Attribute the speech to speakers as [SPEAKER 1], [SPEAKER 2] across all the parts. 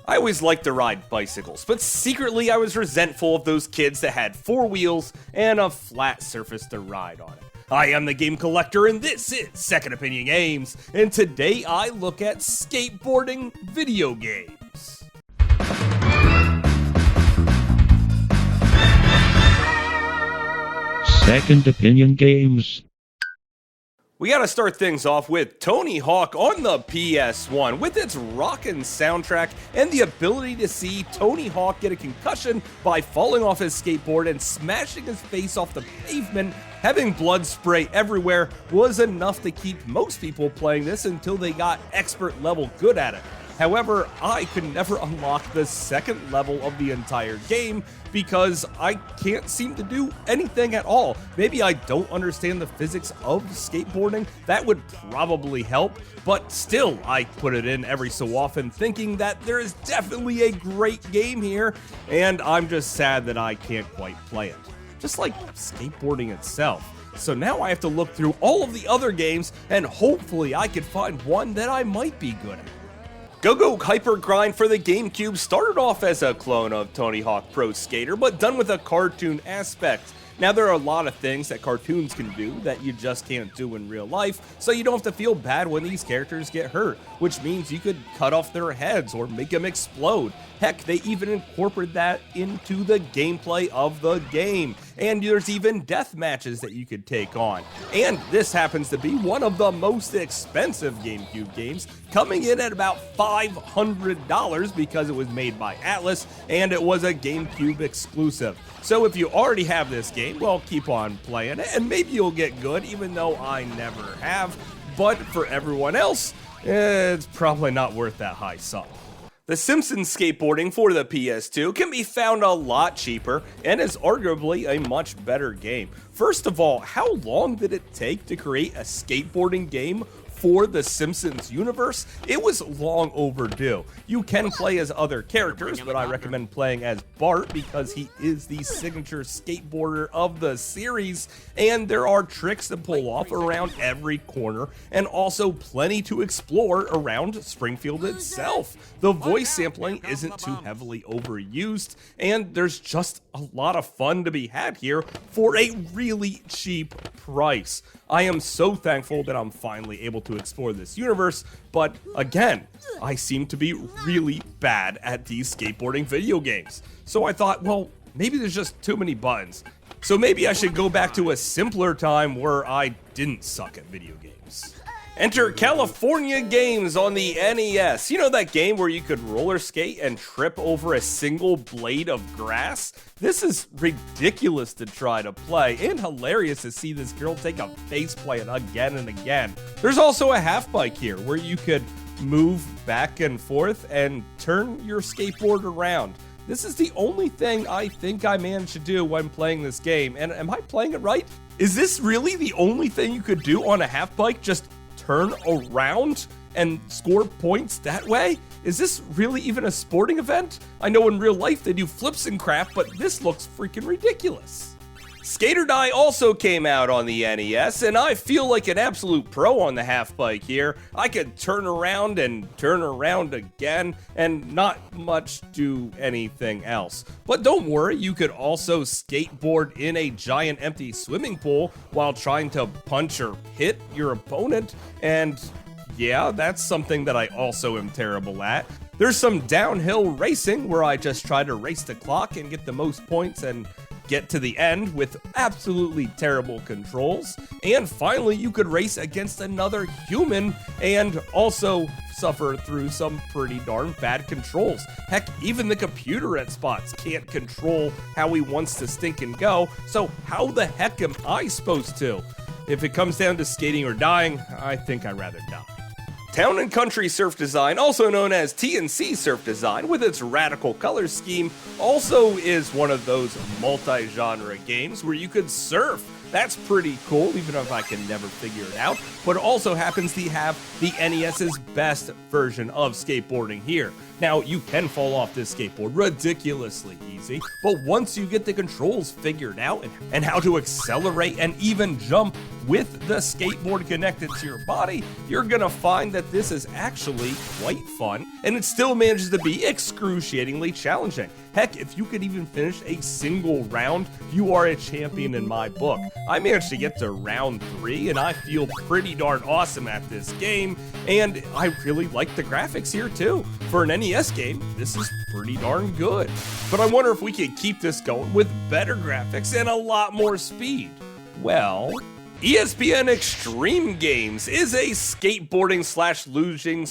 [SPEAKER 1] I always liked to ride bicycles, but secretly I was resentful of those kids that had 4 wheels and a flat surface to ride on it. I am the Game Collector, and this is Second Opinion Games, and today I look at skateboarding video games.
[SPEAKER 2] Second Opinion Games.
[SPEAKER 1] We gotta start things off with Tony Hawk on the PS1. With its rockin' soundtrack and the ability to see Tony Hawk get a concussion by falling off his skateboard and smashing his face off the pavement, having blood spray everywhere was enough to keep most people playing this until they got expert level good at it. However, I could never unlock the second level of the entire game because I can't seem to do anything at all. Maybe I don't understand the physics of skateboarding. That would probably help, but still, I put it in every so often thinking that there is definitely a great game here, and I'm just sad that I can't quite play it. Just like skateboarding itself. So now I have to look through all of the other games, and hopefully I could find one that I might be good at. Go-Go Hyper Grind for the GameCube started off as a clone of Tony Hawk Pro Skater, but done with a cartoon aspect. Now, there are a lot of things that cartoons can do that you just can't do in real life, so you don't have to feel bad when these characters get hurt, which means you could cut off their heads or make them explode. Heck, they even incorporate that into the gameplay of the game. And there's even death matches that you could take on. And this happens to be one of the most expensive GameCube games, coming in at about $500 because it was made by Atlas and it was a GameCube exclusive. So if you already have this game, well, keep on playing it and maybe you'll get good, even though I never have. But for everyone else, it's probably not worth that high sum. The Simpsons Skateboarding for the PS2 can be found a lot cheaper and is arguably a much better game. First of all, how long did it take to create a skateboarding game for the Simpsons universe? It was long overdue. You can play as other characters, but I recommend playing as Bart because he is the signature skateboarder of the series, and there are tricks to pull off around every corner, and also plenty to explore around Springfield itself. The voice sampling isn't too heavily overused, and there's just a lot of fun to be had here for a really cheap price. I am so thankful that I'm finally able to explore this universe, but again, I seem to be really bad at these skateboarding video games. So I thought, well, maybe there's just too many buttons. So maybe I should go back to a simpler time where I didn't suck at video games. Enter California Games on the NES. You know that game where you could roller skate and trip over a single blade of grass? This is ridiculous to try to play and hilarious to see this girl take a face plant again and again. There's also a half bike here where you could move back and forth and turn your skateboard around. This is the only thing I think I managed to do when playing this game, and am I playing it right? Is this really the only thing you could do on a half bike? Just turn around and score points that way? Is this really even a sporting event? I know in real life they do flips and crap, but this looks freaking ridiculous. Skater Die also came out on the NES, and I feel like an absolute pro on the half bike here. I could turn around and turn around again, and not much do anything else. But don't worry, you could also skateboard in a giant empty swimming pool while trying to punch or hit your opponent, and yeah, that's something that I also am terrible at. There's some downhill racing where I just try to race the clock and get the most points and get to the end with absolutely terrible controls. And finally, you could race against another human and also suffer through some pretty darn bad controls. Heck, even the computer at spots can't control how he wants to stink and go, so how the heck am I supposed to? If it comes down to skating or dying, I think I'd rather die. Town and Country Surf Design, also known as TNC Surf Design, with its radical color scheme, also is one of those multi-genre games where you could surf. That's pretty cool, even if I can never figure it out. but it also happens to have the NES's best version of skateboarding here. Now, you can fall off this skateboard ridiculously easy, but once you get the controls figured out and how to accelerate and even jump with the skateboard connected to your body, you're gonna find that this is actually quite fun, and it still manages to be excruciatingly challenging. Heck, if you could even finish a single round, you are a champion in my book. I managed to get to round 3, and I feel pretty darn awesome at this game, and I really like the graphics here too. For an NES game, this is pretty darn good. But I wonder if we could keep this going with better graphics and a lot more speed. Well, ESPN Extreme Games is a skateboarding / luging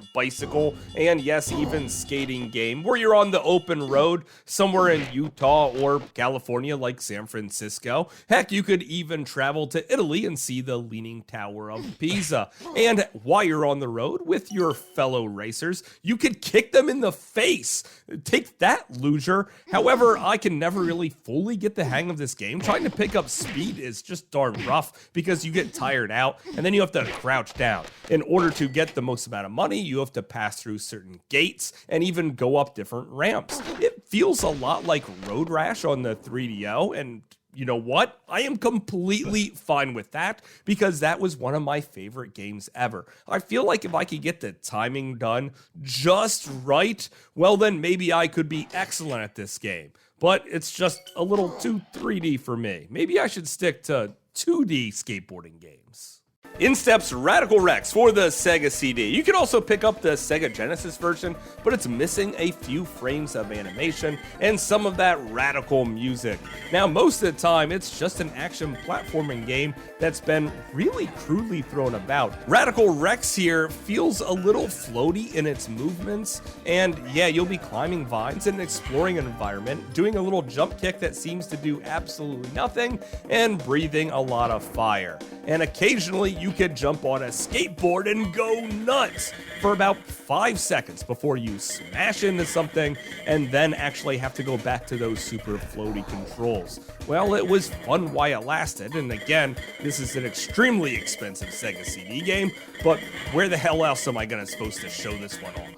[SPEAKER 1] / bicycle, and yes, even skating game where you're on the open road somewhere in Utah or California like San Francisco. Heck, you could even travel to Italy and see the Leaning Tower of Pisa. And while you're on the road with your fellow racers, you could kick them in the face. Take that, loser. However, I can never really fully get the hang of this game. Trying to pick up speed is just darn rough because you get tired out and then you have to crouch down. In order to get the most amount of money, you have to pass through certain gates and even go up different ramps. It feels a lot like Road Rash on the 3DO, and you know what? I am completely fine with that because that was one of my favorite games ever. I feel like if I could get the timing done just right, well then maybe I could be excellent at this game. But it's just a little too 3D for me. Maybe I should stick to 2D skateboarding games. In steps Radical Rex for the Sega CD. You can also pick up the Sega Genesis version, but it's missing a few frames of animation and some of that radical music. Now, most of the time, it's just an action platforming game that's been really crudely thrown about. Radical Rex here feels a little floaty in its movements, and yeah, you'll be climbing vines and exploring an environment, doing a little jump kick that seems to do absolutely nothing, and breathing a lot of fire. And occasionally, you could jump on a skateboard and go nuts for about 5 seconds before you smash into something and then actually have to go back to those super floaty controls. Well, it was fun while it lasted, and again, this is an extremely expensive Sega CD game, but where the hell else am I supposed to show this one off?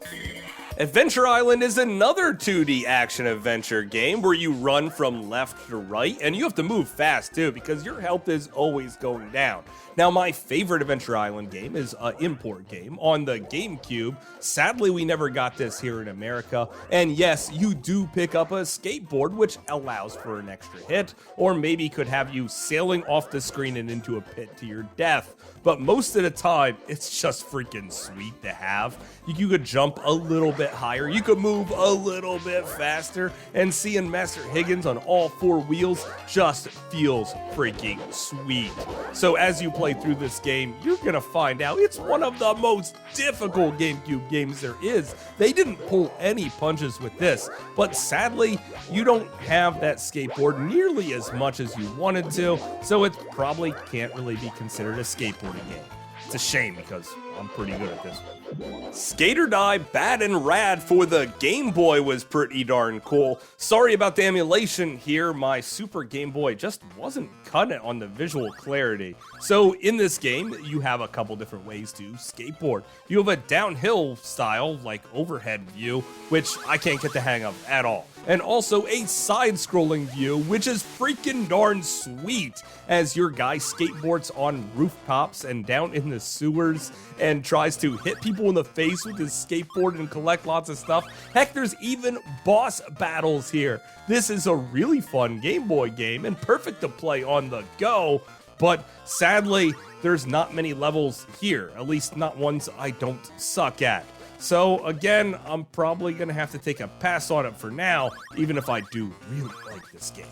[SPEAKER 1] Adventure Island is another 2D action-adventure game where you run from left to right, and you have to move fast too because your health is always going down. Now, my favorite Adventure Island game is an import game on the GameCube. Sadly, we never got this here in America, and yes, you do pick up a skateboard, which allows for an extra hit, or maybe could have you sailing off the screen and into a pit to your death. But most of the time, it's just freaking sweet to have. You could jump a little bit higher, you could move a little bit faster, and seeing Master Higgins on all 4 wheels just feels freaking sweet. So as you play through this game, you're gonna find out it's one of the most difficult GameCube games there is. They didn't pull any punches with this, but sadly, you don't have that skateboard nearly as much as you wanted to, so it probably can't really be considered a skateboarding game. It's a shame because I'm pretty good at this one. Skate or Die Bad and Rad for the Game Boy was pretty darn cool. Sorry about the emulation here, my Super Game Boy just wasn't cutting it on the visual clarity. So in this game, you have a couple different ways to skateboard. You have a downhill style, like overhead view, which I can't get the hang of at all. And also a side-scrolling view, which is freaking darn sweet, as your guy skateboards on rooftops and down in the sewers and tries to hit people in the face with his skateboard and collect lots of stuff. Heck, there's even boss battles here. This is a really fun Game Boy game and perfect to play on the go, but sadly, there's not many levels here, at least not ones I don't suck at. So again, I'm probably gonna have to take a pass on it for now, even if I do really like this game.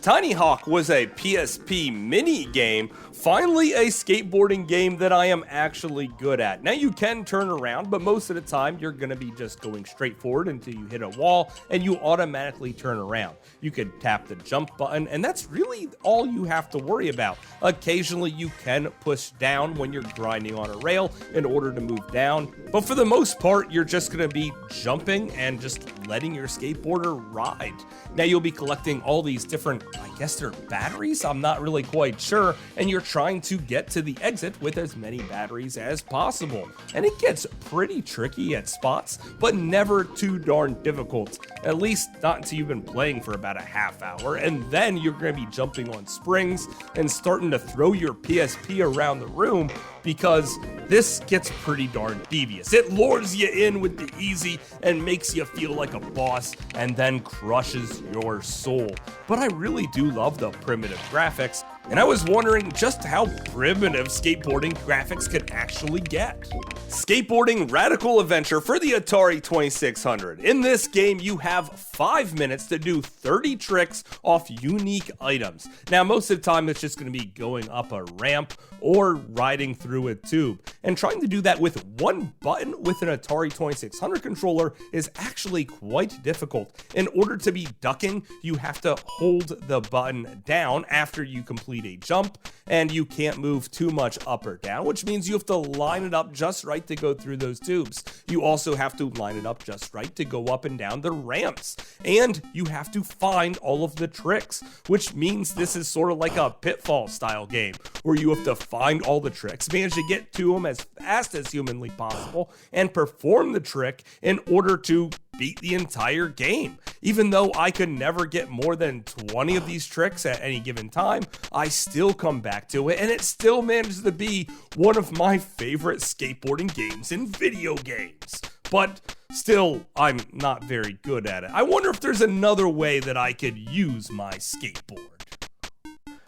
[SPEAKER 1] Tiny Hawk was a PSP mini game, finally a skateboarding game that I am actually good at. Now you can turn around, but most of the time you're gonna be just going straight forward until you hit a wall and you automatically turn around. You could tap the jump button and that's really all you have to worry about. Occasionally you can push down when you're grinding on a rail in order to move down, but for the most part you're just gonna be jumping and just letting your skateboarder ride. Now you'll be collecting all these different I guess they're batteries? I'm not really quite sure. And you're trying to get to the exit with as many batteries as possible. And it gets pretty tricky at spots, but never too darn difficult. At least not until you've been playing for about a half hour. And then you're going to be jumping on springs and starting to throw your PSP around the room, because this gets pretty darn devious. It lures you in with the easy and makes you feel like a boss and then crushes your soul. But I really do love the primitive graphics, and I was wondering just how primitive skateboarding graphics could actually get. Skateboarding Radical Adventure for the Atari 2600. In this game, you have 5 minutes to do 30 tricks off unique items. Now, most of the time, it's just going to be going up a ramp or riding through a tube. And trying to do that with one button with an Atari 2600 controller is actually quite difficult. In order to be ducking, you have to hold the button down after you complete a jump, and you can't move too much up or down, which means you have to line it up just right to go through those tubes. You also have to line it up just right to go up and down the ramps, and you have to find all of the tricks, which means this is sort of like a pitfall style game where you have to find all the tricks, manage to get to them as fast as humanly possible, and perform the trick in order to beat the entire game. Even though I could never get more than 20 of these tricks at any given time, I still come back to it, and it still manages to be one of my favorite skateboarding games in video games. But still, I'm not very good at it. I wonder if there's another way that I could use my skateboard.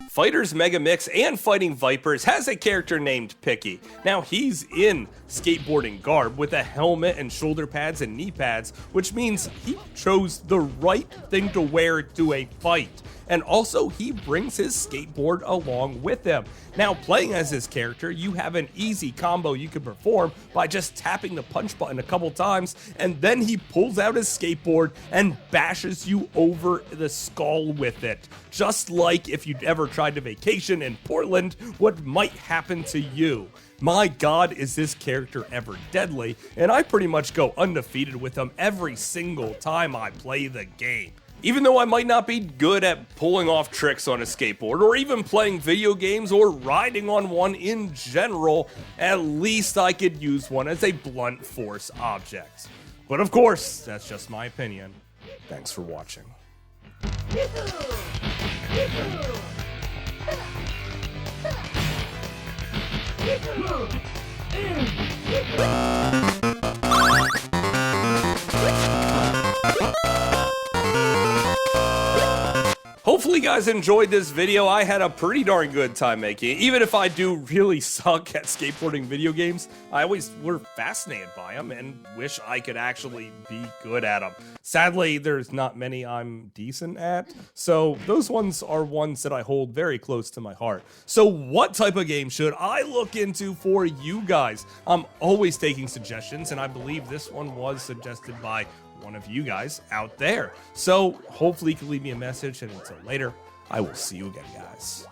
[SPEAKER 1] Fighters Mega Mix and Fighting Vipers has a character named Picky. Now, he's in skateboarding garb with a helmet and shoulder pads and knee pads, which means he chose the right thing to wear to a fight. And also, he brings his skateboard along with him. Now, playing as this character, you have an easy combo you can perform by just tapping the punch button a couple times, and then he pulls out his skateboard and bashes you over the skull with it. Just like if you'd ever tried to vacation in Portland, what might happen to you. My God, is this character ever deadly, and I pretty much go undefeated with him every single time I play the game. Even though I might not be good at pulling off tricks on a skateboard, or even playing video games or riding on one in general, at least I could use one as a blunt force object. But of course, that's just my opinion. Thanks for watching. Hopefully you guys enjoyed this video. I had a pretty darn good time making it. Even if I do really suck at skateboarding video games, I always were fascinated by them and wish I could actually be good at them. Sadly, there's not many I'm decent at, so those ones are ones that I hold very close to my heart. So what type of game should I look into for you guys? I'm always taking suggestions, and I believe this one was suggested by one of you guys out there. So hopefully you can leave me a message, and until later, I will see you again, guys.